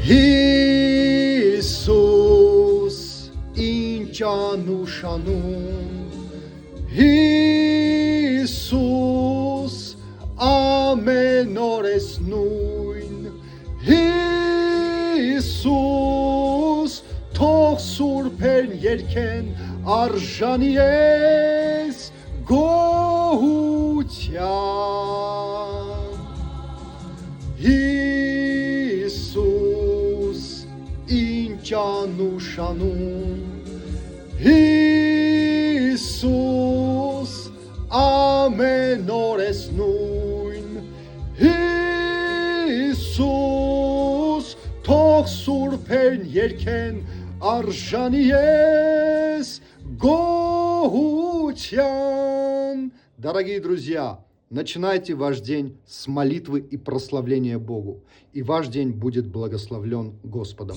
Հիսուս ինչ անուշանում, Հիսուս ամեն օր ես նույն, Հիսուս թող սուրբերն երգեն, արժանի ես գոհության։ Հիսուս ինչ անուշանում, Հիսուս ամեն օր ես նույն, Հիսուս թող սուրբերն երգեն, արժանի ես гохутян. Дорогие друзья, начинайте ваш день с молитвы и прославления Богу, и ваш день будет благословлен Господом.